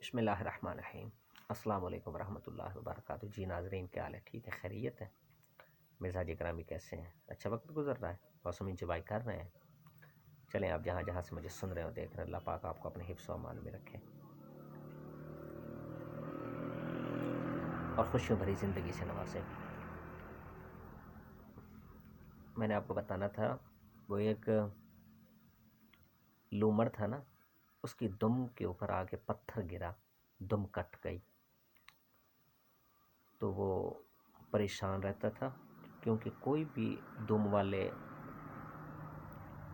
بسم اللہ الرحمن الرحیم۔ السلام علیکم ورحمۃ اللہ وبرکاتہ۔ جی ناظرین، کیا حال ہے؟ ٹھیک ہے، خیریت ہے؟ مزاج گرامی کیسے ہیں؟ اچھا وقت گزر رہا ہے؟ موسم انجوائے کر رہے ہیں؟ چلیں آپ جہاں جہاں سے مجھے سن رہے ہو دیکھ رہے ہیں، اللہ پاک آپ کو اپنے حفظ و امان میں رکھے اور خوشیوں بھری زندگی سے نوازے۔ میں نے آپ کو بتانا تھا، وہ ایک لومڑ تھا نا، اس کی دم کے اوپر آ کے پتھر گرا، دم کٹ گئی، تو وہ پریشان رہتا تھا کیونکہ کوئی بھی دم والے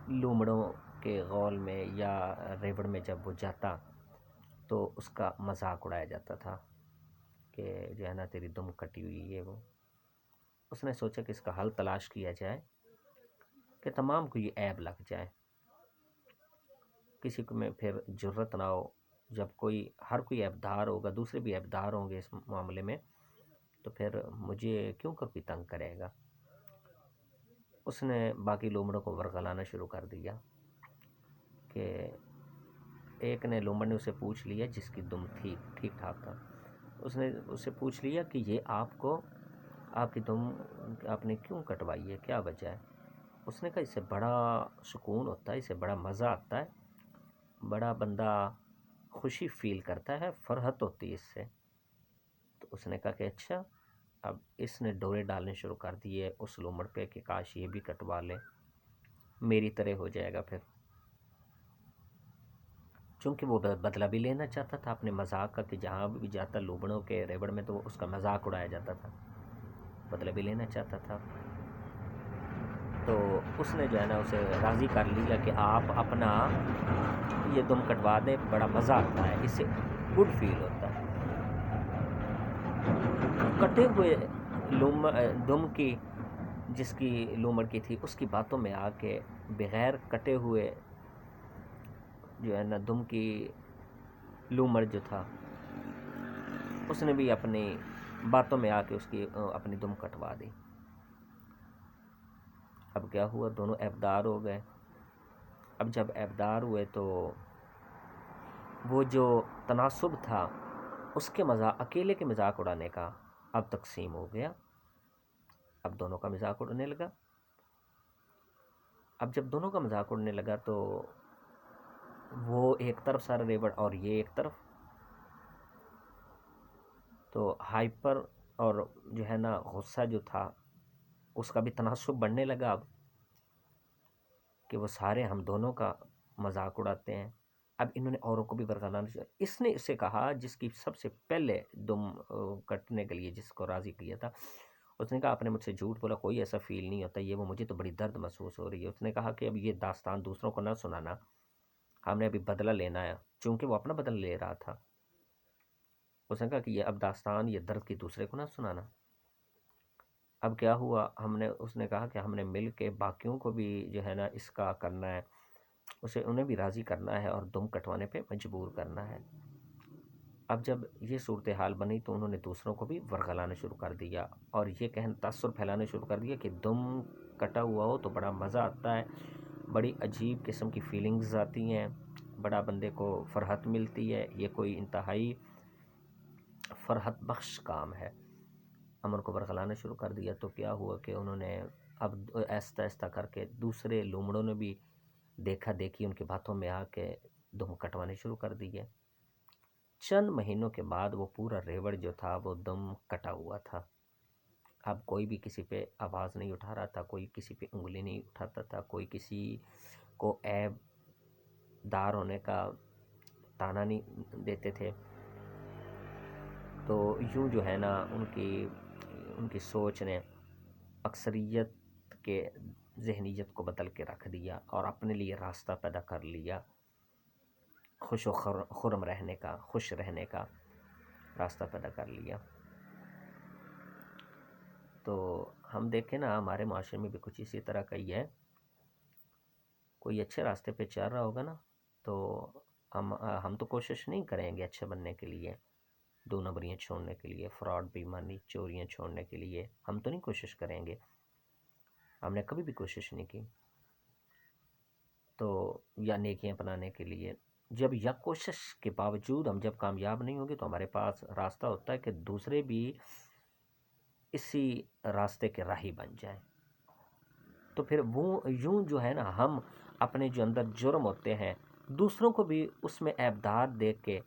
لومڑوں کے غول میں یا ریوڑ میں جب وہ جاتا تو اس کا مذاق اڑایا جاتا تھا کہ جو ہے نا تیری دم کٹی ہوئی یہ وہ۔ اس نے سوچا کہ اس کا حل تلاش کیا جائے کہ تمام کو یہ عیب لگ جائے، کسی کو میں پھر جرت نہ ہو، جب ہر کوئی عیبدار ہوگا، دوسرے بھی عیبدار ہوں گے اس معاملے میں، تو پھر مجھے کیوں کر کوئی تنگ کرے گا۔ اس نے باقی لومڑوں کو ورغلانا شروع کر دیا کہ ایک نے لومڑ نے اسے پوچھ لیا، جس کی دم ٹھیک ٹھاک تھا، اس نے اسے پوچھ لیا کہ یہ آپ کی دم آپ نے کیوں کٹوائی ہے، کیا وجہ ہے؟ اس نے کہا اس سے بڑا سکون ہوتا ہے، اس سے بڑا مزہ آتا ہے، بڑا بندہ خوشی فیل کرتا ہے، فرحت ہوتی ہے اس سے۔ تو اس نے کہا کہ اچھا، اب اس نے ڈورے ڈالنے شروع کر دیے اس لومڑ پہ کہ کاش یہ بھی کٹوا لے، میری طرح ہو جائے گا پھر۔ چونکہ وہ بدلہ بھی لینا چاہتا تھا اپنے مذاق کا، کہ جہاں بھی جاتا لومڑوں کے ریوڑ میں تو اس کا مذاق اڑایا جاتا تھا، بدلہ بھی لینا چاہتا تھا۔ تو اس نے جو ہے نا اسے راضی کر لیا کہ آپ اپنا یہ دم کٹوا دیں، بڑا مزہ آتا ہے، اس سے گڈ فیل ہوتا ہے۔ کٹے ہوئے دم کی، جس کی لومڑ کی تھی، اس کی باتوں میں آ کے بغیر کٹے ہوئے جو ہے نا دم کی لومڑ جو تھا، اس نے بھی اپنی باتوں میں آ کے اس کی اپنی دم کٹوا دی۔ اب کیا ہوا، دونوں عیبدار ہو گئے۔ اب جب عیبدار ہوئے تو وہ جو تناسب تھا اس کے اکیلے کے مذاق اڑانے کا اب تقسیم ہو گیا، اب دونوں کا مذاق اڑنے لگا۔ اب جب دونوں کا مذاق اڑنے لگا تو وہ ایک طرف سارا ریوڑ اور یہ ایک طرف، تو ہائپر اور جو ہے نا غصہ جو تھا اس کا بھی تناسب بڑھنے لگا، اب کہ وہ سارے ہم دونوں کا مذاق اڑاتے ہیں۔ اب انہوں نے اوروں کو بھی ورغلانا شروع، اس نے اسے کہا جس کی سب سے پہلے دم کٹنے کے لیے جس کو راضی کیا تھا، اس نے کہا آپ نے مجھ سے جھوٹ بولا، کوئی ایسا فیل نہیں ہوتا یہ وہ، مجھے تو بڑی درد محسوس ہو رہی ہے۔ اس نے کہا کہ اب یہ داستان دوسروں کو نہ سنانا، ہم نے ابھی بدلہ لینا ہے، چونکہ وہ اپنا بدلہ لے رہا تھا۔ اس نے کہا کہ یہ اب داستان، یہ درد کی دوسرے کو نہ سنانا۔ اب کیا ہوا، اس نے کہا کہ ہم نے مل کے باقیوں کو بھی جو ہے نا اس کا کرنا ہے، انہیں بھی راضی کرنا ہے اور دم کٹوانے پہ مجبور کرنا ہے۔ اب جب یہ صورتحال بنی تو انہوں نے دوسروں کو بھی ورغلانا شروع کر دیا اور یہ تاثر پھیلانا شروع کر دیا کہ دم کٹا ہوا ہو تو بڑا مزہ آتا ہے، بڑی عجیب قسم کی فیلنگز آتی ہیں، بڑا بندے کو فرحت ملتی ہے، یہ کوئی انتہائی فرحت بخش کام ہے۔ امر کو ورغلانا شروع کر دیا تو کیا ہوا کہ انہوں نے اب آہستہ آہستہ کر کے دوسرے لومڑوں نے بھی دیکھا دیکھی ان کی باتوں میں آ کے دم کٹوانے شروع کر دیے۔ چند مہینوں کے بعد وہ پورا ریوڑ جو تھا وہ دم کٹا ہوا تھا۔ اب کوئی بھی کسی پہ آواز نہیں اٹھا رہا تھا، کوئی کسی پہ انگلی نہیں اٹھاتا تھا، کوئی کسی کو عیب دار ہونے کا تانا نہیں دیتے تھے۔ تو یوں جو ہے نا ان کی سوچ نے اکثریت کے ذہنیت کو بدل کے رکھ دیا اور اپنے لیے راستہ پیدا کر لیا، خوش و خرم رہنے کا، خوش رہنے کا راستہ پیدا کر لیا۔ تو ہم دیکھیں نا ہمارے معاشرے میں بھی کچھ اسی طرح کا ہی ہے، کوئی اچھے راستے پہ چل رہا ہوگا نا تو ہم تو کوشش نہیں کریں گے اچھے بننے کے لیے، دو نمبریاں چھوڑنے کے لیے، فراڈ بےایمانی چوریاں چھوڑنے کے لیے ہم تو نہیں کوشش کریں گے، ہم نے کبھی بھی کوشش نہیں کی، تو یا نیکیاں اپنانے کے لیے جب یک کوشش کے باوجود ہم جب کامیاب نہیں ہوں گے تو ہمارے پاس راستہ ہوتا ہے کہ دوسرے بھی اسی راستے کے راہی بن جائیں. تو پھر وہ یوں جو ہے نا ہم اپنے جو اندر جرم ہوتے ہیں دوسروں کو بھی اس میں عیبدار دیکھ کے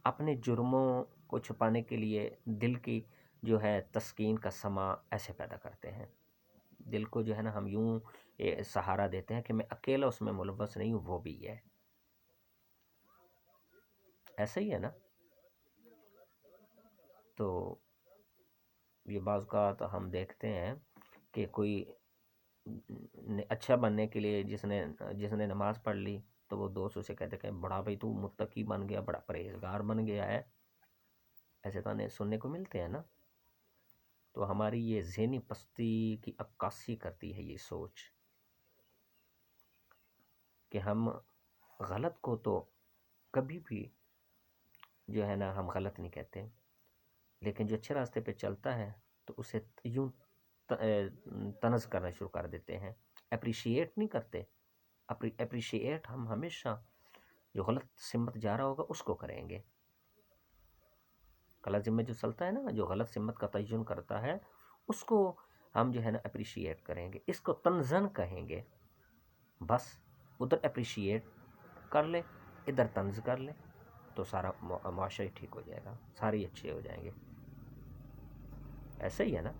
اپنے جرموں کو چھپانے کے لیے دل کی جو ہے تسکین کا سما ایسے پیدا کرتے ہیں. دل کو جو ہے نا ہم یوں سہارا دیتے ہیں کہ میں اکیلا اس میں ملوث نہیں ہوں، وہ بھی ہے. ایسا ہی ہے نا. تو یہ بعض اوقات ہم دیکھتے ہیں کہ کوئی اچھا بننے کے لیے جس نے نماز پڑھ لی تو وہ دوست اسے کہتے کہ بڑا بھائی تو متقی بن گیا، بڑا پرہیزگار بن گیا ہے. ایسے تانے سننے کو ملتے ہیں نا. تو ہماری یہ ذہنی پستی کی عکاسی کرتی ہے یہ سوچ کہ ہم غلط کو تو کبھی بھی جو ہے نا ہم غلط نہیں کہتے، لیکن جو اچھے راستے پہ چلتا ہے تو اسے یوں طنز کرنا شروع کر دیتے ہیں، اپریشیٹ نہیں کرتے. اپریشیٹ ہم ہمیشہ جو غلط سمت جا رہا ہوگا اس کو کریں گے. غلط سمت جو چلتا ہے نا، جو غلط سمت کا تعین کرتا ہے اس کو ہم جو ہے نا اپریشیٹ کریں گے، اس کو تنزن کہیں گے. بس ادھر اپریشیٹ کر لے، ادھر طنز کر لے تو سارا معاشرہ ٹھیک ہو جائے گا، سارے اچھے ہو جائیں گے. ایسا ہی ہے نا.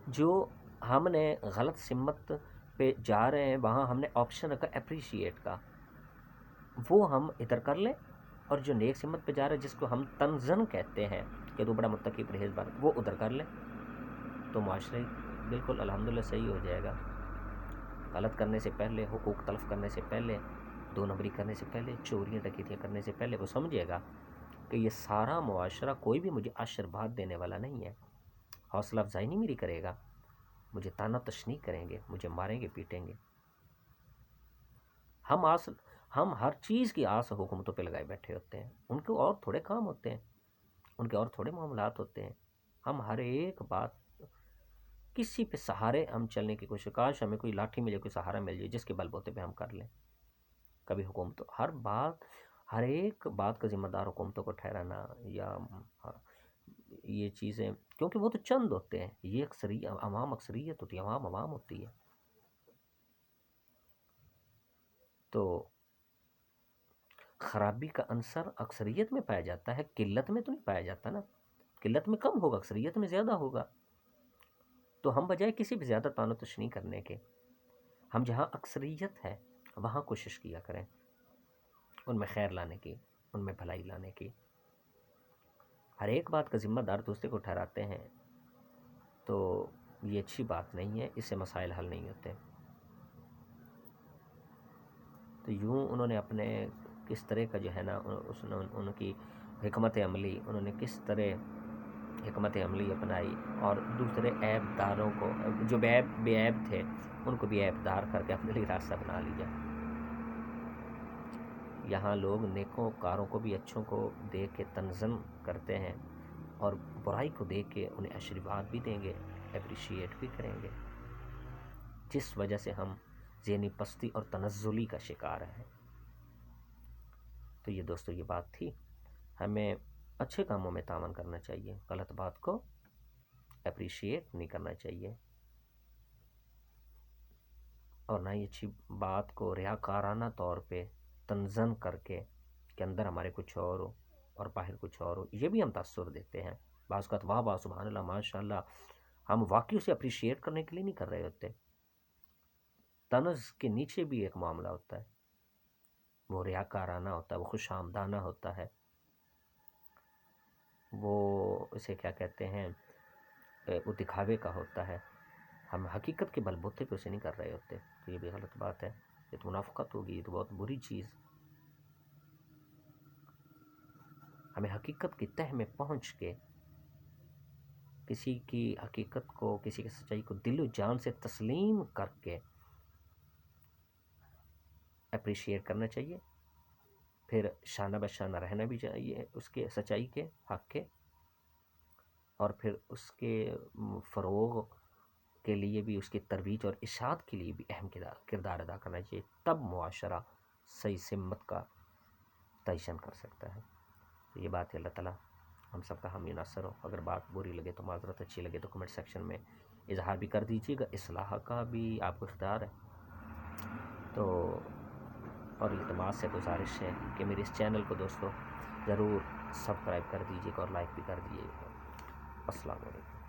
جو ہم نے غلط سمت پہ جا رہے ہیں وہاں ہم نے آپشن رکھا اپریشیٹ کا، وہ ہم ادھر کر لیں. اور جو نیک سمت پہ جا رہے ہیں جس کو ہم تنزن کہتے ہیں کہ تو بڑا متقی پرہیزگار، وہ ادھر کر لیں تو معاشرے بالکل الحمدللہ صحیح ہو جائے گا. غلط کرنے سے پہلے، حقوق تلف کرنے سے پہلے، دو نمبری کرنے سے پہلے، چوریاں ڈکیتیاں کرنے سے پہلے وہ سمجھے گا کہ یہ سارا معاشرہ کوئی بھی مجھے آشیرواد دینے والا نہیں ہے، حوصلہ افزائی نہیں میری کرے گا، مجھے تانا تشنیع کریں گے، مجھے ماریں گے پیٹیں گے. ہم ہر چیز کی آس حکومتوں پہ لگائے بیٹھے ہوتے ہیں. ان کے اور تھوڑے کام ہوتے ہیں، ان کے اور تھوڑے معاملات ہوتے ہیں. ہم ہر ایک بات کسی پہ سہارے ہم چلنے کی کوشش، کاش ہمیں کوئی لاٹھی ملے، کوئی سہارا مل جائے جس کے بل بوتے پہ ہم کر لیں. کبھی حکومت ہر ایک بات کا ذمہ دار حکومتوں کو ٹھہرانا یا یہ چیزیں، کیونکہ وہ تو چند ہوتے ہیں، یہ عوام اکثریت ہوتی ہے، عوام ہوتی ہے. تو خرابی کا عنصر اکثریت میں پایا جاتا ہے، قلت میں تو نہیں پایا جاتا نا. قلت میں کم ہوگا، اکثریت میں زیادہ ہوگا. تو ہم بجائے کسی بھی زیادہ تان و تشنیع کرنے کے، ہم جہاں اکثریت ہے وہاں کوشش کیا کریں ان میں خیر لانے کی، ان میں بھلائی لانے کی. ہر ایک بات کا ذمہ دار دوسرے کو ٹھہراتے ہیں تو یہ اچھی بات نہیں ہے، اس سے مسائل حل نہیں ہوتے. تو یوں انہوں نے اپنے کس طرح کا جو ہے نا ان کی حکمت عملی، انہوں نے کس طرح حکمت عملی اپنائی اور دوسرے عیب داروں کو، جو بے عیب تھے ان کو بھی عیب دار کر کے اپنے لیے راستہ بنا لیا. یہاں لوگ نیکوں کاروں کو بھی اچھوں کو دیکھ کے تنزن کرتے ہیں اور برائی کو دیکھ کے انہیں آشیرواد بھی دیں گے، اپریشیٹ بھی کریں گے، جس وجہ سے ہم ذہنی پستی اور تنزلی کا شکار ہیں. تو یہ دوستو یہ بات تھی، ہمیں اچھے کاموں میں تعاون کرنا چاہیے، غلط بات کو اپریشیٹ نہیں کرنا چاہیے، اور نہ ہی اچھی بات کو ریاکارانہ طور پہ تنزن کر کے کہ اندر ہمارے کچھ اور ہو اور باہر کچھ اور ہو. یہ بھی ہم تاثر دیتے ہیں بعض اوقات. واہ واہ سبحان اللہ ماشاء اللہ، ہم واقعی اسے اپریشیٹ کرنے کے لیے نہیں کر رہے ہوتے. طنز کے نیچے بھی ایک معاملہ ہوتا ہے، وہ ریاکارانہ ہوتا ہے، وہ خوش آمدانہ ہوتا ہے، وہ اسے کیا کہتے ہیں، وہ دکھاوے کا ہوتا ہے. ہم حقیقت کے بل بوتے پہ اسے نہیں کر رہے ہوتے. تو یہ بھی غلط بات ہے، یہ تو منافقت ہوگی، یہ تو بہت بری چیز. ہمیں حقیقت کی تہ میں پہنچ کے کسی کی حقیقت کو، کسی کی سچائی کو دل و جان سے تسلیم کر کے اپریشیٹ کرنا چاہیے. پھر شانہ بشانہ رہنا بھی چاہیے اس کے سچائی کے، حق کے، اور پھر اس کے فروغ کے لیے بھی، اس کی ترویج اور اشاعت کے لیے بھی اہم کردار ادا کرنا چاہیے. تب معاشرہ صحیح سمت کا تعین کر سکتا ہے۔ تو یہ بات ہے، اللہ تعالیٰ ہم سب کا حامی ناصر ہو۔ اگر بات بری لگے تو معذرت، اچھی لگے تو کمنٹ سیکشن میں اظہار بھی کر دیجیے گا، اصلاح کا بھی آپ کو اختیار ہے۔ تو اور التماس ہے، گزارش ہے کہ میرے اس چینل کو دوستو ضرور سبسکرائب کر دیجیے گا اور لائک بھی کر دیجیے گا۔ السلام علیکم۔